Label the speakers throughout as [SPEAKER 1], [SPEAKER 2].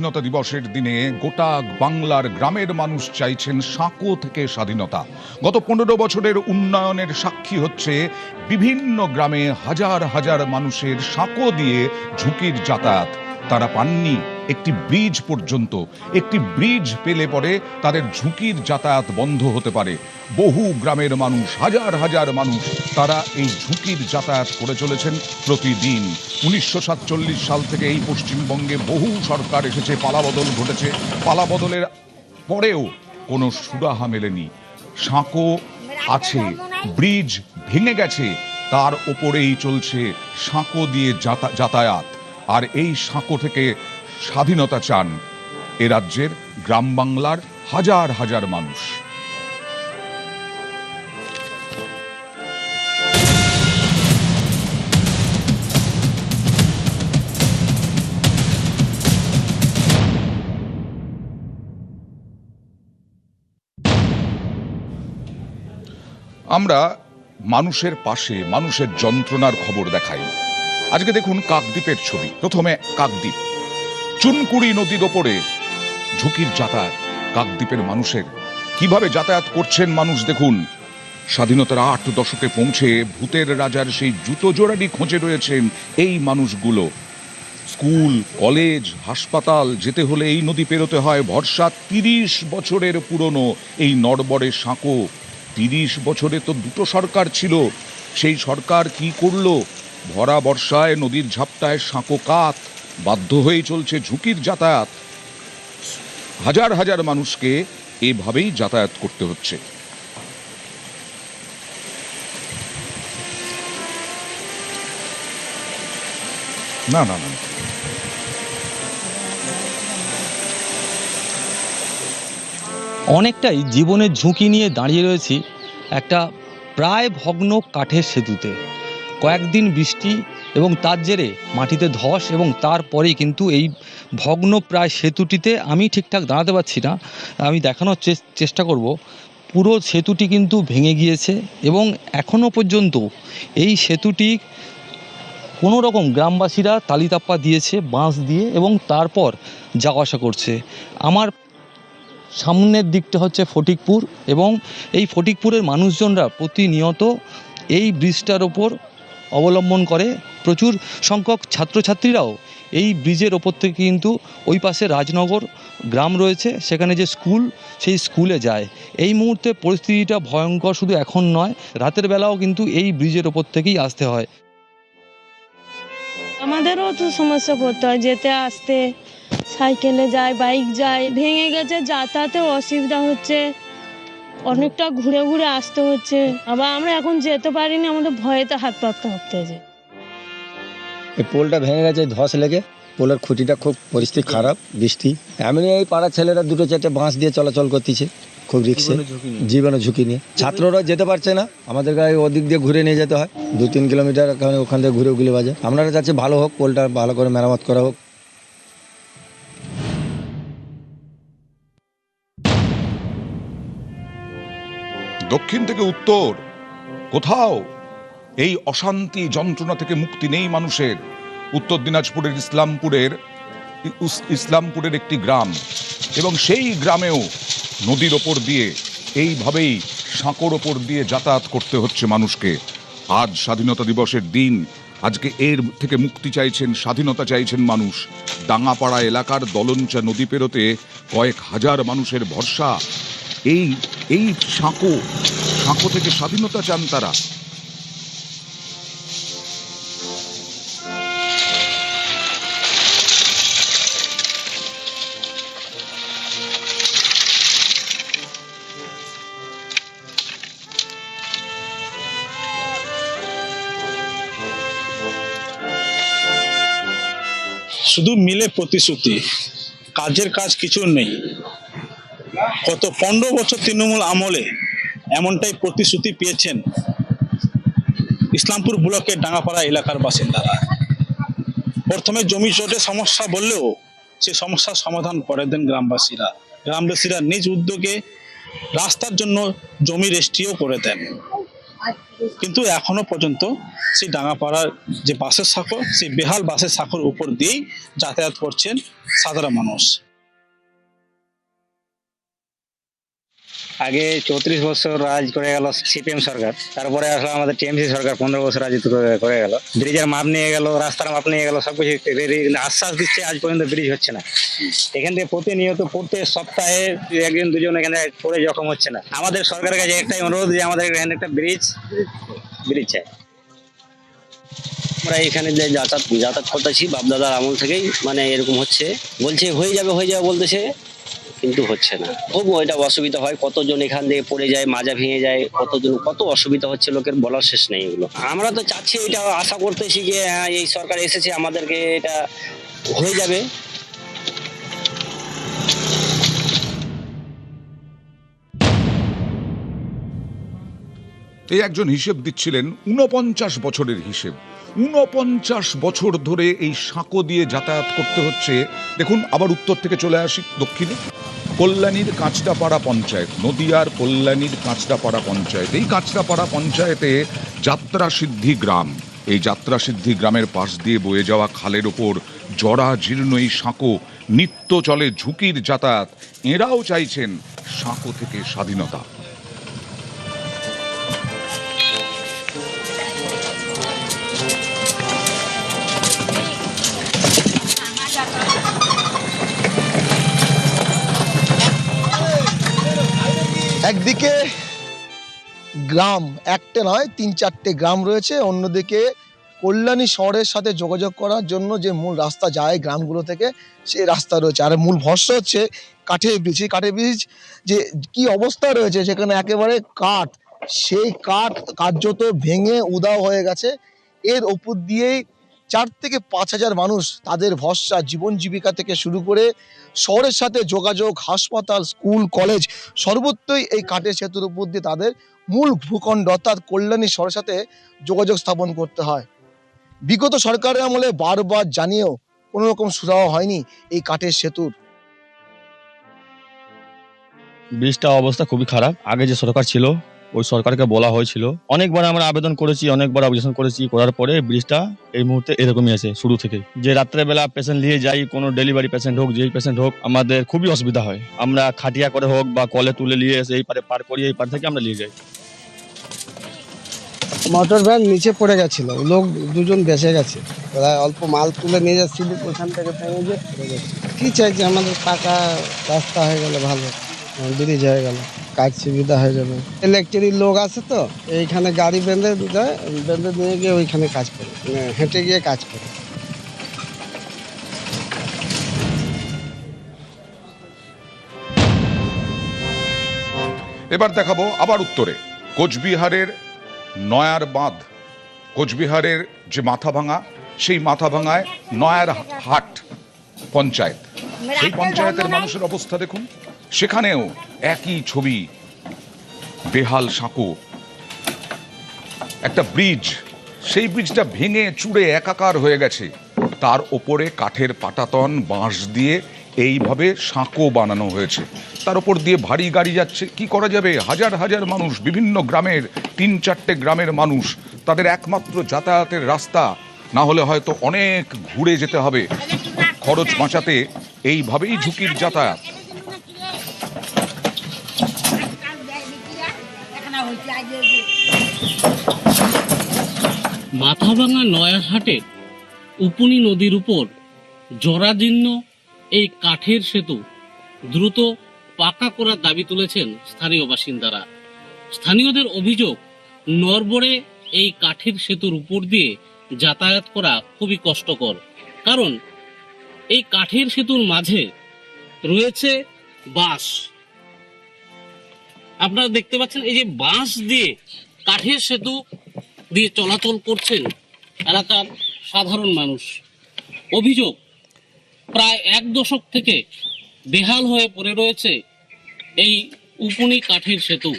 [SPEAKER 1] স্বাধীনতা দিবসের দিনে গোটা বাংলার গ্রামের মানুষ চাইছেন সাঁকো থেকে স্বাধীনতা। গত 15 বছরের উন্নয়নের সাক্ষী হচ্ছে বিভিন্ন গ্রামে হাজার হাজার মানুষের সাঁকো দিয়ে ঝুঁকির যাতায়াত। তারা পাননি একটি ব্রিজ পর্যন্ত। একটি ব্রিজ পেলে পরে তাদের ঝুঁকির যাতায়াত বন্ধ হতে পারে। বহু গ্রামের মানুষ, হাজার হাজার মানুষ, তারা এই ঝুঁকির যাতায়াত করে চলেছেন প্রতিদিন। 1947 সাল থেকে এই পশ্চিমবঙ্গে বহু সরকার এসেছে, পালাবদল ঘটেছে, পালাবদলের পরেও কোনো সুরাহা মেলেনি। সাঁকো আছে, ব্রিজ ভেঙে গেছে, তার ওপরেই চলছে সাঁকো দিয়ে যাতায়াত। আর এই সাঁকো থেকে স্বাধীনতা চান এ রাজ্যের গ্রাম বাংলার হাজার হাজার মানুষ। আমরা মানুষের পাশে মানুষের যন্ত্রণার খবর দেখাই। আজকে দেখুন কাকদ্বীপের ছবি। প্রথমে কাকদ্বীপ, চুনকুড়ি নদীর ওপরে ঝুঁকির যাতায়াত কাকদ্বীপের মানুষের। কিভাবে যাতায়াত করছেন মানুষ দেখুন। স্বাধীনতার 8 দশকে পৌঁছে ভূতের রাজার সেই জুতো জোড়ারই খোঁজে রয়েছেন এই মানুষগুলো। স্কুল, কলেজ, হাসপাতাল যেতে হলে এই নদী পেরোতে হয়। ভরসা 30 বছরের পুরনো এই নড়বড়ে সাঁকো। 30 বছরে তো দুটো সরকার ছিল। সেই সরকার কি করলো? ভরা বর্ষায় নদীর ঝাপটায় সাঁকো কাত, বাধ্য হয়ে চলছে ঝুঁকির যাতায়াত। হাজার হাজার মানুষকে এভাবেই যাতায়াত করতে হচ্ছে। না না না,
[SPEAKER 2] অনেকটাই জীবনের ঝুঁকি নিয়ে দাঁড়িয়ে রয়েছি একটা প্রায় ভগ্ন কাঠের সেতুতে। কয়েকদিন বৃষ্টি এবং তার জেরে মাটিতে ধস, এবং তারপরেই কিন্তু এই ভগ্ন প্রায় সেতুটিতে আমি ঠিকঠাক দাঁড়াতে পারছি না। আমি দেখানোর চেষ্টা করব। পুরো সেতুটি কিন্তু ভেঙে গিয়েছে এবং এখনও পর্যন্ত এই সেতুটি কোনো রকম গ্রামবাসীরা তালিতাপ্পা দিয়েছে বাঁশ দিয়ে, এবং তারপর যাওয়া আসা করছে। আমার সামনের দিকটা হচ্ছে ফটিকপুর, এবং এই ফটিকপুরের মানুষজনরা প্রতিনিয়ত এই ব্রিজটার ওপর অবলম্বন করে। প্রচুর সংখ্যক ছাত্রছাত্রীরাও এই ব্রিজের ওপর থেকে কিন্তু ওই পাশে রাজনগর গ্রাম রয়েছে, সেখানে যে স্কুল, সেই স্কুলে যায়। এই মুহূর্তে পরিস্থিতিটা ভয়ঙ্কর, শুধু এখন নয়, রাতের বেলাও কিন্তু এই ব্রিজের ওপর থেকেই আসতে হয়।
[SPEAKER 3] আমাদেরও তো সমস্যা পড়তে হয়, যেতে আসতে, সাইকেলে যায়, বাইক যায়, ভেঙে গেছে, যাতায়াতেও অসুবিধা হচ্ছে, অনেকটা ঘুরে ঘুরে আসতে হচ্ছে। আবার আমরা এখন যেতে পারিনি, আমাদের ভয়েতে হাত পা কাঁপতে হচ্ছে।
[SPEAKER 4] এই পোলটা ভেঙে গেছে ধস লেগে। পোলের খুঁটিটা খুব পরিস্থিতি খারাপ। বৃষ্টি এমনি এই পাড়ার ছেলেরা 2-4টে বাঁশ দিয়ে চলাচল করতেছে, খুব রিক্সে, জীবনের ঝুঁকি নিয়ে। ছাত্ররা যেতে পারছে না, আমাদের গায়ে ওদিক দিয়ে ঘুরে নিয়ে যেতে হয় 2-3 কিলোমিটার। ওখান থেকে ঘুরে উগলি বাজে। আপনারা চাচ্ছি ভালো হোক, পোলটা ভালো করে মেরামত করা হোক।
[SPEAKER 1] দক্ষিণ থেকে উত্তর কোথাও এই অশান্তি যন্ত্রণা থেকে মুক্তি নেই মানুষের। উত্তর দিনাজপুরের ইসলামপুরের একটি গ্রাম, এবং সেই গ্রামেও নদীর ওপর দিয়ে এইভাবেই সাঁকোর ওপর দিয়ে যাতায়াত করতে হচ্ছে মানুষকে। আজ স্বাধীনতা দিবসের দিন, আজকে এর থেকে মুক্তি চাইছেন, স্বাধীনতা চাইছেন মানুষ। ডাঙ্গাপাড়া এলাকার দলঞ্চা নদী পেরোতে কয়েক হাজার মানুষের ভরসা এই এই সাঁকো থেকে স্বাধীনতা চান তারা।
[SPEAKER 5] শুধু মিলে প্রতিশ্রুতি, কাজের কাজ কিছু নেই। গত 15 বছর তৃণমূল আমলে এমনটাই প্রতিশ্রুতি পেয়েছেন ইসলামপুর ব্লকের ডাঙ্গাপাড়া এলাকার বাসিন্দারা। প্রথমে জমি জটের সমস্যা বললেও সে সমস্যার সমাধান করে দেন গ্রামবাসীরা নিজ উদ্যোগে রাস্তার জন্য জমি রেজিস্ট্রিও করে দেন। কিন্তু এখনো পর্যন্ত সেই ডাঙ্গাপাড়ার যে বাসের সাঁকো, সেই বেহাল বাসের সাঁকোর উপর দিয়েই যাতায়াত করছেন সাধারণ মানুষ।
[SPEAKER 6] আগে 34 বছর রাজ করে গেল সিপিএম সরকার, তারপরে আসলে আমাদের টিএমসি সরকার 15 বছর রাজত্ব করে গেল। ব্রিজের মাপ নিয়ে গেল, রাস্তার মাপ নিয়ে গেল, সবকিছু আশ্বাস দিচ্ছে, আজ পর্যন্ত ব্রিজ হচ্ছে না। এখান থেকে প্রতিনিয়ত প্রত্যেক সপ্তাহে একজন দুজন এখানে পড়ে জখম হচ্ছে না। আমাদের সরকারের কাছে একটাই অনুরোধ যে আমাদের এখানে একটা ব্রিজ চাই।
[SPEAKER 7] আমরা এখানে যে যাতায়াত করতেছি বাপদাদার আমল থেকেই, মানে এরকম হচ্ছে, বলছে হয়ে যাবে বলতেছে, কিন্তু হচ্ছে না। খুব এটা অসুবিধা হয়, কতজন এখান থেকে পড়ে যায়, মাজা ভেঙে যায়, কত অসুবিধা হচ্ছে লোকের, বলার শেষ নেই এগুলো। আমরা তো চাচ্ছি, এটা আশা করতেছি যে হ্যাঁ এই সরকার এসেছে, আমাদেরকে এটা হয়ে যাবে।
[SPEAKER 1] এই একজন হিসেব দিচ্ছিলেন 49 বছরের হিসেব। 49 বছর ধরে এই সাঁকো দিয়ে যাতায়াত করতে হচ্ছে। দেখুন, আবার উত্তর থেকে চলে আসি দক্ষিণে, কল্যাণীর কাঁচরাপাড়া পঞ্চায়েত, নদিয়ার কল্যাণীর কাঁচরাপাড়া পঞ্চায়েত। এই কাঁচরাপাড়া পঞ্চায়েতে যাত্রা সিদ্ধি গ্রাম, এই যাত্রা সিদ্ধি গ্রামের পাশ দিয়ে বয়ে যাওয়া খালের ওপর জরা জীর্ণ এই সাঁকো, নিত্য চলে ঝুঁকির যাতায়াত। এরাও চাইছেন সাঁকো থেকে স্বাধীনতা।
[SPEAKER 8] একদিকে গ্রাম একটা নয় 3-4টে গ্রাম রয়েছে, অন্যদিকে কল্যাণী শহরের সাথে যোগাযোগ করার জন্য যে মূল রাস্তা যায় গ্রামগুলো থেকে, সেই রাস্তা রয়েছে। আর মূল ভরসা হচ্ছে কাঠের ব্রিজ। এই কাঠের ব্রিজ যে কি অবস্থা রয়েছে, সেখানে একেবারে কাঠ, সেই কাঠ কার্যত ভেঙে উধাও হয়ে গেছে। এর ওপর দিয়েই 4 থেকে 5 হাজার মানুষ তাদের ভরসা, জীবন জীবিকা থেকে শুরু করে শহরের সাথে যোগাযোগ, হাসপাতাল, স্কুল, কলেজ, সর্বত্রই এই কাঠের সেতুর উপর দিয়ে তাদের মূল ভূখণ্ড অর্থাৎ কল্যাণী শহরের সাথে যোগাযোগ স্থাপন করতে হয়। বিগত সরকারের আমলে বারবার জানিয়েও কোনো রকম সুরাহা হয়নি এই কাঠের সেতুর।
[SPEAKER 2] ব্রিজটার অবস্থা খুবই খারাপ। আগে যে সরকার ছিল ওই সরকারকে বলা হয়েছিল, অনেকবার আমরা আবেদন করেছি, অনেকবার অবজেকশন করেছি, করার পরে ব্রিজটা এই মুহূর্তে এরকমই আছে শুরু থেকে। যে রাত্রেবেলা পেশেন্ট নিয়ে যাই, কোনো ডেলিভারি পেশেন্ট হোক, যেই পেশেন্ট হোক, আমাদের খুবই অসুবিধা হয়। আমরা খাটিয়া করে হোক বা কলে তুলে নিয়ে এসে এই পারে পার করিয়ে এই পার থেকে আমরা নিয়ে যাই।
[SPEAKER 9] মোটর ভ্যান নিচে পড়ে গেছিল, লোক দুজন বেঁচে গেছে, ওরা অল্প মাল তুলে নিয়ে যাচ্ছিল, ওখান থেকে ভেঙে গিয়ে পড়ে গেছে। কি চাইছি, আমাদের পাকা রাস্তা হয়ে গেলে ভালো, ব্রিজ হয়ে গেল, কাজ সুবিধা হয়ে যাবে। ইলেকট্রিক লোক আছে তো, এইখানে গাড়ি বেঁধে দেয়, বেঁধে নিয়ে গিয়ে ওইখানে কাজ করে, মানে হেঁটে গিয়ে কাজ করে।
[SPEAKER 1] এবার দেখাবো আবার উত্তরে, কোচবিহারের নয়ার বাঁধ। কোচবিহারের যে মাথাভাঙা, সেই মাথাভাঙায় নয়ার হাট পঞ্চায়েত, সেই পঞ্চায়েতের মানুষের অবস্থা দেখুন। সেখানেও একই ছবি, বেহাল সাঁকো, একটা ব্রিজ, সেই ব্রিজটা ভেঙে চুড়ে একাকার হয়ে গেছে। তার ওপরে কাঠের পাটাতন, বাঁশ দিয়ে এইভাবে সাঁকো বানানো হয়েছে। তার উপর দিয়ে ভারী গাড়ি যাচ্ছে। কি করা যাবে? হাজার হাজার মানুষ, বিভিন্ন গ্রামের 3-4টে গ্রামের মানুষ, তাদের একমাত্র যাতায়াতের রাস্তা, না হলে হয়তো অনেক ঘুরে যেতে হবে খরচ বাঁচাতে। এইভাবেই ঝুঁকির যাতায়াত।
[SPEAKER 10] মাথাভাঙা নয়ারহাটের উপুনি নদীর উপর জরাজীর্ণ এই কাঠের সেতু দ্রুত পাকা করার দাবি তুলেছেন স্থানীয় বাসিন্দারা। স্থানীয়দের অভিযোগ, নড়বড়ে এই কাঠের সেতুর উপর দিয়ে যাতায়াত করা খুবই কষ্টকর, কারণ এই কাঠের সেতুর মাঝে রয়েছে বাঁশ। আপনারা দেখতে পাচ্ছেন, এই যে বাঁশ দিয়ে কাঠের সেতু দিয়ে চলাচল করছেন এলাকার সাধারণ মানুষ। অভিযোগ, প্রায় 1 দশক থেকে বেহাল হয়ে পড়ে রয়েছে এই উপুনি কাঠের সেতু,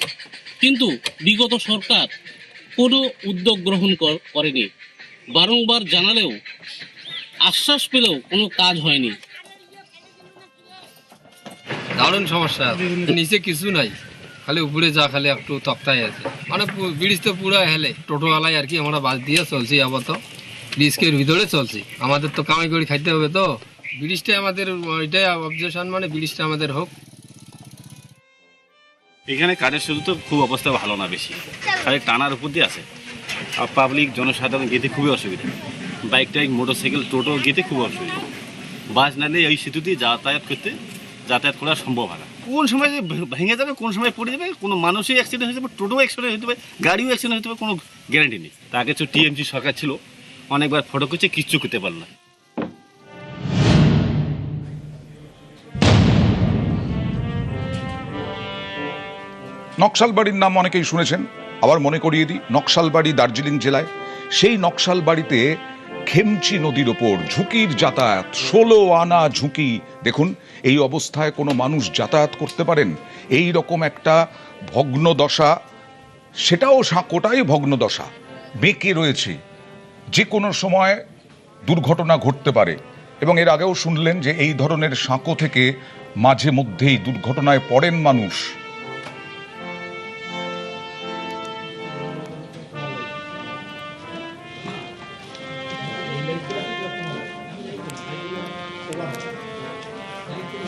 [SPEAKER 10] কিন্তু বিগত সরকার কোনো উদ্যোগ গ্রহণ করেনি। বারংবার জানালেও, আশ্বাস পেলেও কোনো কাজ হয়নি।
[SPEAKER 11] দারুণ সমস্যা, নিচে কিছু নাই, খালি উপরে যা, খালি একটু তক্তায় আছে।
[SPEAKER 9] মানে ব্রিজ তো পুরো হেলে, টোটোওয়ালাই আর কি আমরা বাস দিয়ে চলছি, আপাতত ব্রিজের ভিতরে চলছি। আমাদের তো কামাই করে খাইতে হবে, তো ব্রিজটা আমাদের ওইটাই অবজেকশন, মানে ব্রিজটা আমাদের হোক।
[SPEAKER 11] এখানে কাজের শুধু তো খুব অবস্থা ভালো না, বেশি খালি টানার উপর দিয়ে আছে। আর পাবলিক জনসাধারণ যেতে খুবই অসুবিধা, বাইক টাইক মোটরসাইকেল টোটো যেতে খুব অসুবিধা। বাস নালে এই সেতু দিয়ে যাতায়াত করা সম্ভব হয় না। কোন সময় যে ভেঙে যাবে, কোন সময় পড়ে যাবে, কোনো মানুষই অ্যাক্সিডেন্ট হয়ে যাবে, টোটো অ্যাক্সিডেন্ট হতে পারে, গাড়িও অ্যাক্সিডেন্ট হতে পারে, কোনো গ্যারান্টি নেই। তাকে তো টিএমসি সরকার ছিল, অনেকবার ফটো করছে, কিচ্ছু করতে পারল না।
[SPEAKER 1] নকশালবাড়ির নাম অনেকেই শুনেছেন, আবার মনে করিয়ে দিই, নকশালবাড়ি দার্জিলিং জেলায়। সেই নকশালবাড়িতে খেমচি নদীর ওপর ঝুঁকির যাতায়াত, 16 আনা ঝুঁকি। দেখুন, এই অবস্থায় কোনো মানুষ যাতায়াত করতে পারেন? এই রকম একটা ভগ্ন দশা, সেটাও সাঁকোটাই ভগ্ন দশা, বেঁকে রয়েছে, যে কোনো সময় দুর্ঘটনা ঘটতে পারে। এবং এর আগেও শুনলেন যে এই ধরনের সাঁকো থেকে মাঝে মধ্যেই দুর্ঘটনায় পড়েন মানুষ।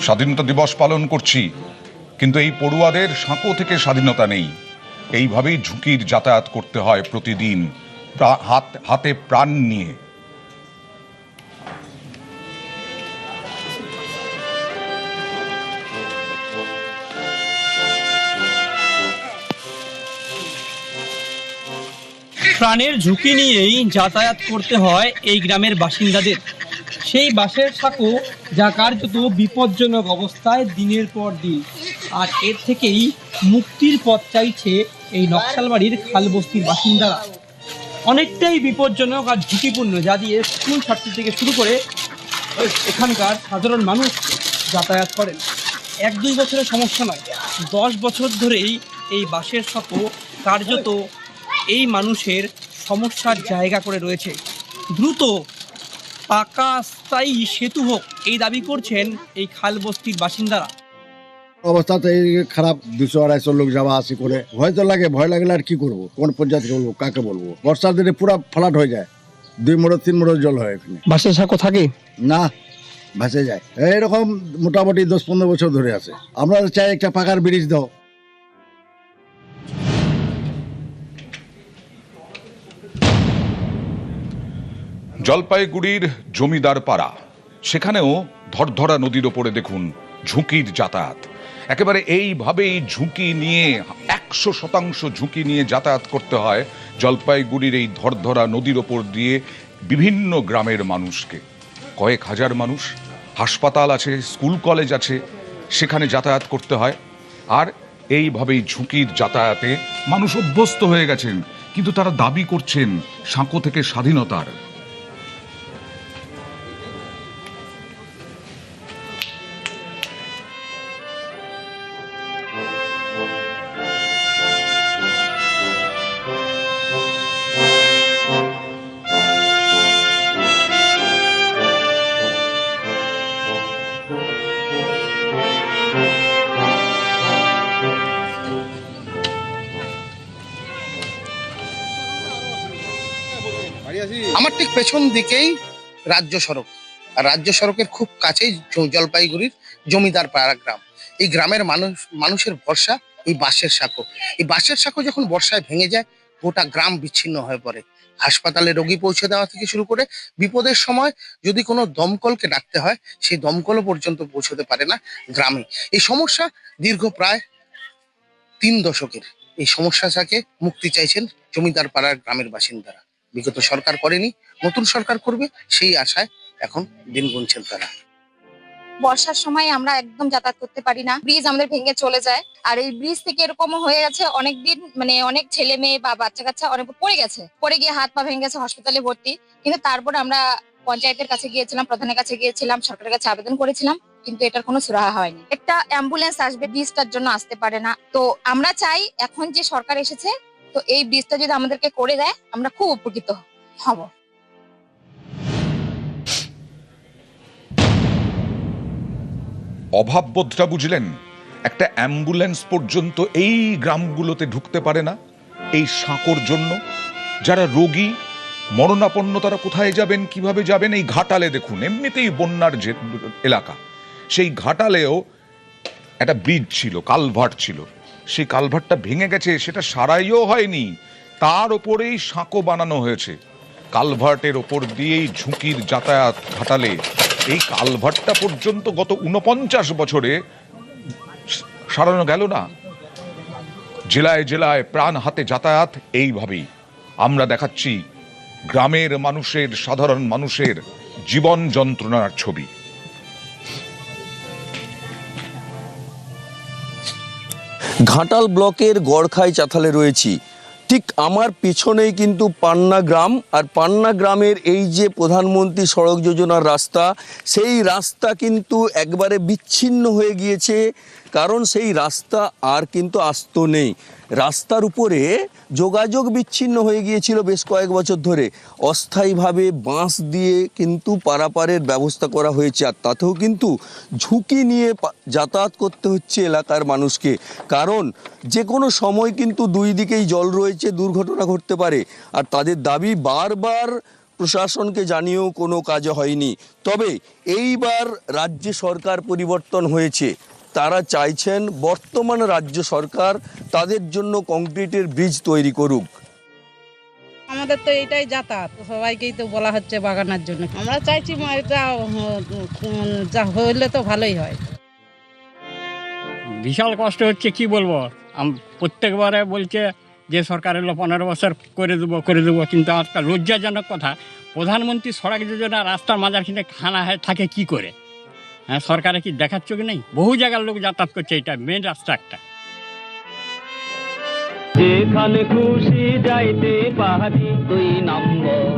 [SPEAKER 1] স্বাধীনতা দিবস পালন করছি, কিন্তু এই পড়ুয়াদের সাঁকো থেকে স্বাধীনতা নেই। এইভাবেই ঝুঁকির যাতায়াত করতে হয় প্রতিদিন, হাতে প্রাণ নিয়ে।
[SPEAKER 12] প্রাণের ঝুঁকি নিয়েই যাতায়াত করতে হয় এই গ্রামের বাসিন্দাদের। সেই বাঁশের সাঁকো যা কার্যত বিপজ্জনক অবস্থায় দিনের পর দিন, আর এর থেকেই মুক্তির পথ চাইছে এই নকশালবাড়ির খালবস্তির বাসিন্দারা। অনেকটাই বিপজ্জনক আর ঝুঁকিপূর্ণ, যা দিয়ে স্কুল ছাত্রী থেকে শুরু করে এখানকার সাধারণ মানুষ যাতায়াত করেন। 1-2 বছরের সমস্যা নয়, 10 বছর ধরেই এই বাঁশের সাঁকো কার্যত এই মানুষের সমস্যার জায়গা করে রয়েছে। দ্রুত পাকা স্থায়ী সেতু হোক, এই দাবি করছেন এই খালবস্তির বাসিন্দারা।
[SPEAKER 4] অবস্থা তো এই খারাপ, 200-250 লোক যাওয়া আসি করে, ভয় তো লাগে। ভয় লাগলে আর কি করবো, কোন পঞ্চায়েত বলবো, কাকে বলবো? বর্ষার দিনে পুরো ফ্লাট হয়ে যায়, 2 মোড় 3 মোড় জল হয় এখানে।
[SPEAKER 12] বাঁশের সাঁকো থাকে
[SPEAKER 4] না, ভেসে যায়। এরকম মোটামুটি 10-15 বছর ধরে আছে। আমরা চাই একটা পাকার ব্রিজ দাও।
[SPEAKER 1] জলপাইগুড়ির জমিদার পাড়া, সেখানেও ধরধরা নদীর ওপরে দেখুন ঝুঁকির যাতায়াত। একেবারে এইভাবেই ঝুঁকি নিয়ে, 100% ঝুঁকি নিয়ে যাতায়াত করতে হয় জলপাইগুড়ির এই ধরধরা নদীর ওপর দিয়ে বিভিন্ন গ্রামের মানুষকে। কয়েক হাজার মানুষ, হাসপাতাল আছে, স্কুল কলেজ আছে, সেখানে যাতায়াত করতে হয়। আর এইভাবেই ঝুঁকির যাতায়াতে মানুষ অভ্যস্ত হয়ে গেছেন, কিন্তু তারা দাবি করছেন সাঁকো থেকে স্বাধীনতার।
[SPEAKER 8] আমার ঠিক পেছন দিকেই রাজ্য সড়ক, আর রাজ্য সড়কের খুব কাছেই জলপাইগুড়ির জমিদার পাড়া গ্রাম। এই গ্রামের মানুষের ভরসা এই বাঁশের সাঁকো। এই বাঁশের সাঁকো যখন বর্ষায় ভেঙে যায়, গোটা গ্রাম বিচ্ছিন্ন হয়ে পড়ে। হাসপাতালে রোগী পৌঁছে দেওয়া থেকে শুরু করে বিপদের সময় যদি কোনো দমকলকে ডাকতে হয়, সেই দমকলও পর্যন্ত পৌঁছতে পারে না গ্রামে। এই সমস্যা দীর্ঘ প্রায় 3 দশকের। এই সমস্যা থেকে মুক্তি চাইছেন জমিদার পাড়ার গ্রামের বাসিন্দারা। বিগত সরকার করেনি, নতুন সরকার করবে, সেই আশায় এখন দিন গুনছেন তারা।
[SPEAKER 13] বর্ষার সময় আমরা একদম যাতায়াত করতে পারি না, ব্রিজ আমাদের ভেঙে চলে যায়। আর এই ব্রিজ থেকে এরকমও হয়ে গেছে অনেকদিন, মানে অনেক ছেলে মেয়ে বা বাচ্চা কাচ্চা অনেক পড়ে গেছে, পড়ে গিয়ে হাত পা ভেঙে গেছে, হসপিটালে ভর্তি। কিন্তু তারপরে আমরা পঞ্চায়েতের কাছে গিয়েছিলাম, প্রধানের কাছে গিয়েছিলাম, সরকারের কাছে আবেদন করেছিলাম, কিন্তু এটার কোনো সুরাহা হয়নি। একটা অ্যাম্বুলেন্স আসবে, ব্রিজটার জন্য আসতে পারে না। তো আমরা চাই এখন যে সরকার এসেছে, তো এই ব্রিজটা যদি আমাদেরকে করে দেয়, আমরা খুব উপকৃত হব।
[SPEAKER 1] অভাববোধটা বুঝলেন? একটা অ্যাম্বুলেন্স পর্যন্ত এই গ্রামগুলোতে ঢুকতে পারে না। এই সাঁকোর জন্য? যারা রোগী মরণাপন্ন তারা কোথায় যাবেন, কিভাবে যাবেন? এই ঘাটালে দেখুন, এমনিতেই বন্যার যে এলাকা, সেই ঘাটালেও একটা ব্রিজ ছিল, কালভার্ট ছিল, সেই কালভার্টটা ভেঙে গেছে, সেটা সারাইও হয়নি, তার ওপরেই সাঁকো বানানো হয়েছে। কালভার্টের ওপর দিয়েই ঝুঁকির যাতায়াত ঘাটালে। এই কালভার্টটা পর্যন্ত গত 49 বছরে সারানো গেল না। জেলায় জেলায় প্রাণ হাতে যাতায়াত এইভাবেই। আমরা দেখাচ্ছি গ্রামের মানুষের, সাধারণ মানুষের জীবন যন্ত্রণার ছবি।
[SPEAKER 14] ঘাটাল ব্লকের গড়খাই চাতালে রয়েছি। ঠিক আমার পেছনেই কিন্তু পান্না গ্রাম, আর পান্না গ্রামের এই যে প্রধানমন্ত্রী সড়ক যোজনার রাস্তা, সেই রাস্তা কিন্তু একবারে বিচ্ছিন্ন হয়ে গিয়েছে, কারণ সেই রাস্তা আর কিন্তু আস্ত নেই। রাস্তার উপরে যোগাযোগ বিচ্ছিন্ন হয়ে গিয়েছিল বেশ কয়েক বছর ধরে। অস্থায়ীভাবে বাঁশ দিয়ে কিন্তু পারাপারের ব্যবস্থা করা হয়েছে, আর তাতেও কিন্তু ঝুঁকি নিয়ে যাতায়াত করতে হচ্ছে এলাকার মানুষকে, কারণ যে কোনো সময় কিন্তু দুই দিকেই জল রয়েছে, দুর্ঘটনা ঘটতে পারে। আর তাদের দাবি বারবার প্রশাসনকে জানিয়েও কোনো কাজ হয়নি। তবে এইবার রাজ্য সরকার পরিবর্তন হয়েছে, তারা চাইছেন বর্তমান রাজ্য সরকার তাদের জন্য কংক্রিটের ব্রিজ তৈরি করুক।
[SPEAKER 15] আমাদের তো এটাই যাতায়াত, সবাইকেই তো বলা হচ্ছে বাগানোর জন্য। আমরা চাইছি এটা যা হইলে তো ভালোই হয়।
[SPEAKER 16] বিশাল কষ্ট হচ্ছে, কি বলবো। প্রত্যেকবারে বলছে যে সরকার এলো 15 বছর করে দেবো, কিন্তু আজকাল লজ্জাজনক কথা, প্রধানমন্ত্রী সড়ক যোজনা রাস্তার মাঝখানে খানা থাকে কি করে? হ্যাঁ, সরকারে কি দেখার চোখ নেই? বহু জায়গার লোক যাতায়াত করছে, এটা মেন রাস্তা একটা।
[SPEAKER 17] যেখানে খুশি যাইতে পারি, 2 নম্বর